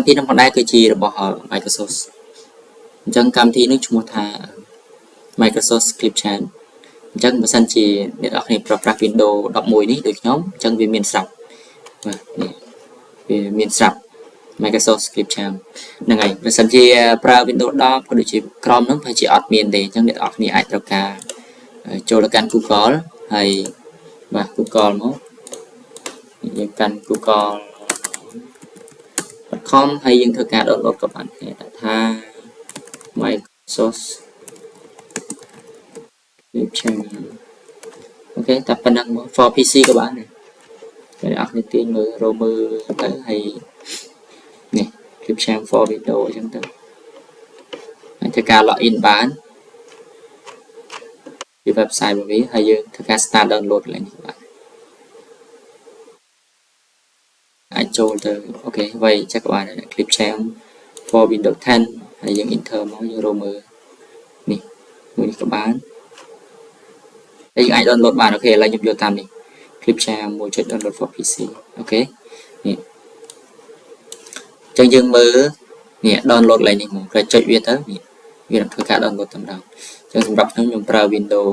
កម្មវិធីនឹងផងដែរគឺជារបស់ Microsoft អញ្ចឹងកម្មវិធីនេះឈ្មោះថា Microsoft Clip Champ អញ្ចឹងបើសិនជាអ្នកនរគ្នាប្រើប្រាស់ Windows 11នេះដូចខ្ញុំអញ្ចឹងវាមានស្រាប់បាទនេះវាមានស្រាប់ Microsoft Clip Champ ហ្នឹងហើយបើសិនជាប្រើ Windows 10ក៏ដូចជាក្រមហ្នឹងប្រហែលជាអត់មានទេអញ្ចឹងអ្នកនរគ្នាអាចត្រូវការចូលទៅកាន់ Google ហើយបាទ Google មកយើងកាន់ google.com ហើយយើងធ្វើការ download ក៏បានដែរដាក់ថា Microsoft Clip Champ អូខេតែប៉ុណ្ណឹងមក for PC ក៏បានដែរអ្នកនរគ្នាទាញមើលរកមើលទៅហើយនេះ Clip Champ for Windows អញ្ចឹងទៅហើយធ្វើការ login បានពី website របស់វាហើយយើងធ្វើការ start download ឡើងនេះបាទអាចចូលទៅអូខេໄວចេះក៏បាន Clip Champ for Windows 10ហើយយើង enter មកយើងរកមើលនេះមួយនេះក៏បានហើយយើងអាច download បានអូខេឥឡូវខ្ញុំយកតាមនេះ Clip Champ 1.0 download for PC អូខេនេះអញ្ចឹងយើងមើលនេះ download ឡើងនេះមកគេចុចវាទៅនេះវានឹងធ្វើការ download តែម្ដងអញ្ចឹងសម្រាប់ខ្ញុំប្រើ Windows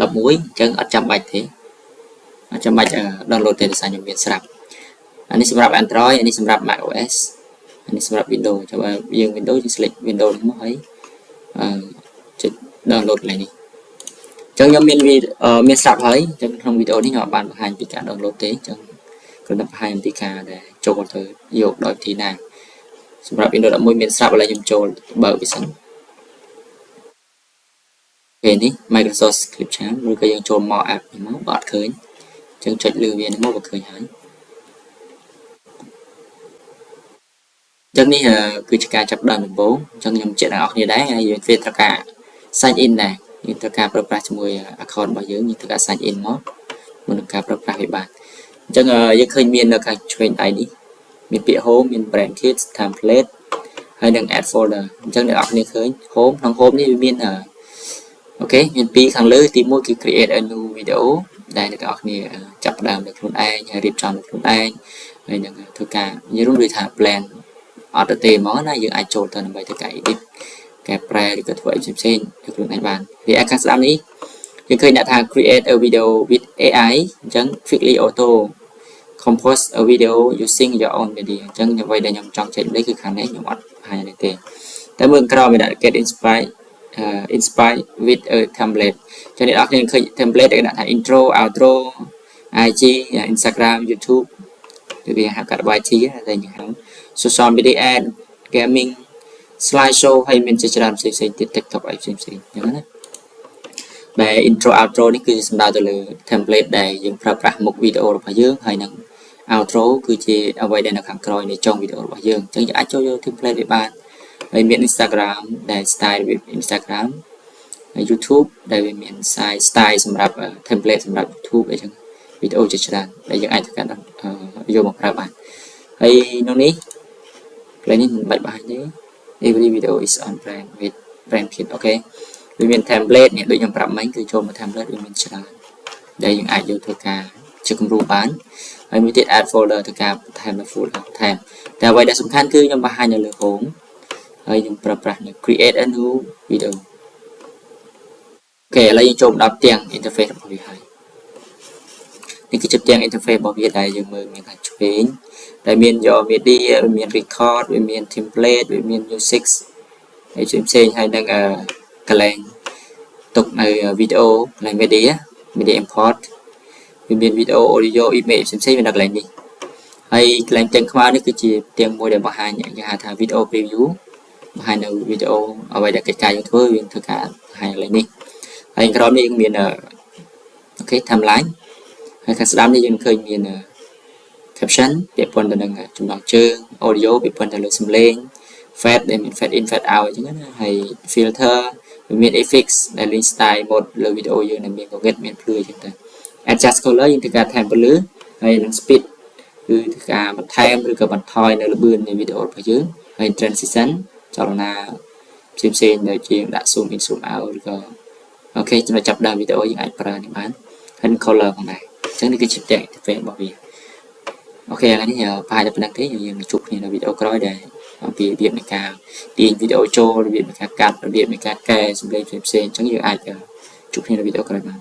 11អញ្ចឹងអត់ចាំបាច់ទេអត់ចាំបាច់ download ទេដោយសារខ្ញុំមានស្រាប់អានេះសម្រាប់ Android អានេះសម្រាប់ macOS អានេះសម្រាប់ Windows ចាំបើយើង Windows យើង select Windows នេះមកហើយចុច download ឡើងនេះអញ្ចឹងខ្ញុំមានស្រាប់ហើយអញ្ចឹងក្នុងវីដេអូនេះខ្ញុំបានបង្ហាញពីការ download ទេអញ្ចឹងគ្រាន់តែបង្ហាញពីការដែលចូលទៅយកដោយវិធីណាសម្រាប់ Windows 11មានស្រាប់ឥឡូវខ្ញុំចូលបើកវាសិនពេលនេះ Microsoft Clip Champ ឬក៏យើងចូលមក app នេះមកបើអត់ឃើញអញ្ចឹងចុចលើវានេះមកបើឃើញហើយអញ្ចឹងនេះគឺជាការចាប់ដើមដំបូងអញ្ចឹងខ្ញុំជម្រាបដល់អ្នកនរគ្នាដែរហើយយើងត្រូវការ sign in ដែរយើងត្រូវការប្រើប្រាស់ជាមួយ account របស់យើងត្រូវការ sign in មកមុននឹងការប្រើប្រាស់វាបានអញ្ចឹងយើងឃើញមាននៅខាងឆ្វេងដៃនេះមានពាក្យ home មាន brand kits template ហើយនឹង add folder អញ្ចឹងអ្នកនរគ្នាឃើញ home ក្នុង home នេះវាមានអូខេមានពីរខាងលើទី1គឺ create a new video ដែលអ្នកនរគ្នាចាប់ផ្ដើមដោយខ្លួនឯងហើយរៀបចំដោយខ្លួនឯងហើយនឹងធ្វើការនិយាយរួមដូចថា plan អត់ទៅទេហ្មងណាយើងអាចចូលទៅដើម្បីធ្វើការ edit កែប្រែឬក៏ធ្វើអីផ្សេងៗទៅខ្លួនឯងបានវាខាងស្ដាំនេះយើងឃើញដាក់ថា create a video with AI អញ្ចឹង quickly auto compose a video using your own media អញ្ចឹងអ្វីដែលខ្ញុំចង់ចែកម្លេចគឺខាងនេះខ្ញុំអត់បង្ហាញនេះទេតែមើលក្រោមវាដាក់ get inspired with a template ចឹងអ្នកនរគ្នាឃើញ template ដែលដាក់ថា intro outro IG Instagram YouTube គឺវាហៅកាត់ YT តែយើងហៅ social media ad gaming slideshow ហើយមានជាច្រើនផ្សេងៗទៀត TikTok អីផ្សេងៗអញ្ចឹងណាដែល intro outro នេះគឺសំដៅទៅលើ template ដែលយើងប្រើប្រាស់មុខវីដេអូរបស់យើងហើយនឹង outro គឺជាអ្វីដែលនៅខាងក្រោយនៃចុងវីដេអូរបស់យើងអញ្ចឹងយើងអាចចូលយក template វាបានហើយមាន Instagram ដែល style វា Instagram ហើយ YouTube ដែលវាមាន style សម្រាប់ template សម្រាប់ YouTube អីចឹងវីដេអូជាច្រើនដែលយើងអាចធ្វើការយកមកប្រើបានហើយក្នុងនេះ play នេះមិនបាច់បង្ហាញទេ every video is on brand with brand kit អូខេវាមាន template នេះដូចខ្ញុំប្រាប់មិញគឺចូលមក template វាមានច្រើនដែលយើងអាចយកធ្វើការជាគំរូបានហើយមួយទៀត add folder ធ្វើការបន្ថែមនៅ folder បន្ថែមតែអ្វីដែលសំខាន់គឺខ្ញុំបង្ហាញនៅលើ home ហើយខ្ញុំប្រើប្រាស់នៅ create a new video អូខេឥឡូវយើងចូលដល់ផ្ទាំង interface របស់វាហើយនេះគឺជាផ្ទាំង interface របស់វាដែលយើងមើលមានខាងឆ្វេងដែលមានយក media វាមាន record វាមាន template វាមាន music ហើយផ្សេងៗហើយនឹងកន្លែងទុកនៅ video កន្លែង media import វាមាន video audio image ផ្សេងៗវានៅកន្លែងនេះហើយកន្លែងផ្ទាំងខ្មៅនេះគឺជាផ្ទាំងមួយដែលបង្ហាញគេហៅថា video preview បង្ហាញនៅ video អ្វីដែលកិច្ចការយើងធ្វើយើងធ្វើការបង្ហាញកន្លែងនេះហើយក្រោមនេះយើងមានអូខេ timeline ហើយខាងស្ដាំនេះយើងឃើញមាន caption ពាក់ព័ន្ធទៅនឹងចំណងជើង audio ពាក់ព័ន្ធទៅលើសំឡេង fade ដែលមាន fade in fade out អញ្ចឹងណាហើយ filter វាមាន effects ដែល link style mode លើវីដេអូយើងដែលមាន gradient មានភ្លឺអញ្ចឹងទៅ adjust color យើងធ្វើការថែមពន្លឺហើយនឹង speed គឺធ្វើការបន្ថែមឬក៏បន្ថយនៅល្បឿននៃវីដេអូរបស់យើងហើយ transition ចលនាផ្សេងៗដែលជាដាក់ zoom in zoom out ឬក៏អូខេចំណុចចាប់ដើមវីដេអូយើងអាចប្រើនេះបានហើយ color ផងដែរអញ្ចឹងនេះគឺជាផ្ទាំង interface របស់វា អូខេថ្ងៃនេះប្រហែលតែប៉ុណ្្នឹងទេយើងជួបគ្នានៅវីដេអូក្រោយដែលអំពីរបៀបនៃការទាញវីដេអូចូលរបៀបនៃការកាត់របៀបនៃការកែសម្លេងផ្សេងៗអញ្ចឹងយើងអាចជួបគ្នានៅវីដេអូក្រោយបាន